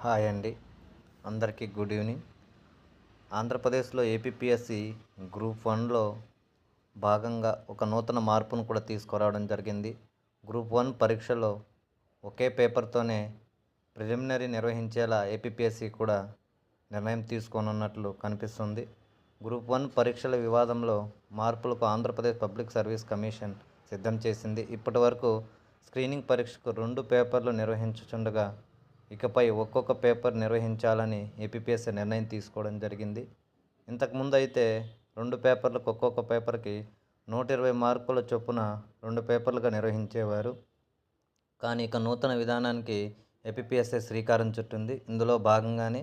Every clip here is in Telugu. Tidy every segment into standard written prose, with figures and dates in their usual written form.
హాయ్ అండి, అందరికీ గుడ్ ఈవినింగ్. ఆంధ్రప్రదేశ్లో ఏపీపీఎస్సి గ్రూప్ 1లో భాగంగా ఒక నూతన మార్పును కూడా తీసుకురావడం జరిగింది. గ్రూప్ 1 పరీక్షలో ఒకే పేపర్తోనే ప్రిలిమినరీ నిర్వహించేలా ఏపీపీఎస్సి కూడా నిర్ణయం తీసుకోనున్నట్లు కనిపిస్తుంది. గ్రూప్ 1 పరీక్షల వివాదంలో మార్పులకు ఆంధ్రప్రదేశ్ పబ్లిక్ సర్వీస్ కమిషన్ సిద్ధం చేసింది. ఇప్పటి వరకు స్క్రీనింగ్ పరీక్షకు 2 పేపర్లు నిర్వహించుచుండగా ఇకపై ఒక్కొక్క పేపర్ నిర్వహించాలని ఏపీపీఎస్సీ నిర్ణయం తీసుకోవడం జరిగింది. ఇంతకుముందు అయితే 2 పేపర్లకు ఒక్కొక్క పేపర్కి 120 మార్కుల చొప్పున 2 పేపర్లుగా నిర్వహించేవారు. కానీ ఇక నూతన విధానానికి ఏపీపీఎస్సీ శ్రీకారం చుట్టింది. ఇందులో భాగంగానే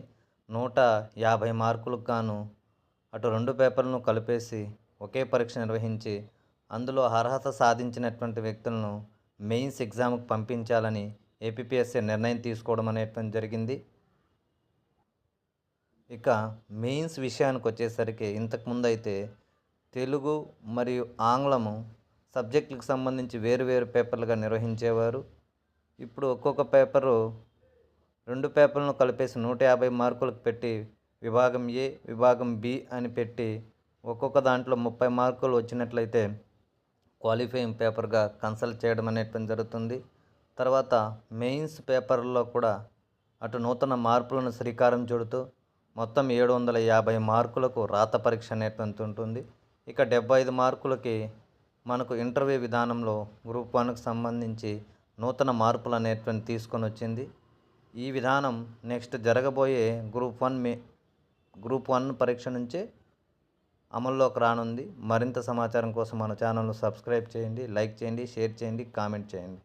150 మార్కులకు గాను అటు 2 పేపర్లను కలిపేసి ఒకే పరీక్ష నిర్వహించి అందులో అర్హత సాధించినటువంటి వ్యక్తులను మెయిన్స్ ఎగ్జామ్కి పంపించాలని ఏపీపీఎస్సీ నిర్ణయం తీసుకోవడం అనేటువంటి జరిగింది. ఇక మెయిన్స్ విషయానికి వచ్చేసరికి ఇంతకుముందు అయితే తెలుగు మరియు ఆంగ్లము సబ్జెక్టులకు సంబంధించి వేరు పేపర్లుగా నిర్వహించేవారు. ఇప్పుడు ఒక్కొక్క పేపరు 2 పేపర్లను కలిపేసి 150 మార్కులకు పెట్టి విభాగం ఏ, విభాగం బి అని పెట్టి ఒక్కొక్క దాంట్లో 30 మార్కులు వచ్చినట్లయితే క్వాలిఫైయింగ్ పేపర్గా కన్సల్ట్ చేయడం అనేటువంటి జరుగుతుంది. తర్వాత మెయిన్స్ పేపర్లో కూడా అటు నూతన మార్పులను శ్రీకారం చుడుతూ మొత్తం 750 మార్కులకు రాత పరీక్ష అనేటువంటి ఉంటుంది. ఇక 75 మార్కులకి మనకు ఇంటర్వ్యూ విధానంలో గ్రూప్ 1కు సంబంధించి నూతన మార్పులు అనేటువంటి తీసుకొని వచ్చింది. ఈ విధానం నెక్స్ట్ జరగబోయే గ్రూప్ 1 పరీక్ష నుంచే అమల్లోకి రానుంది. మరింత సమాచారం కోసం మన ఛానల్ను సబ్స్క్రైబ్ చేయండి, లైక్ చేయండి, షేర్ చేయండి, కామెంట్ చేయండి.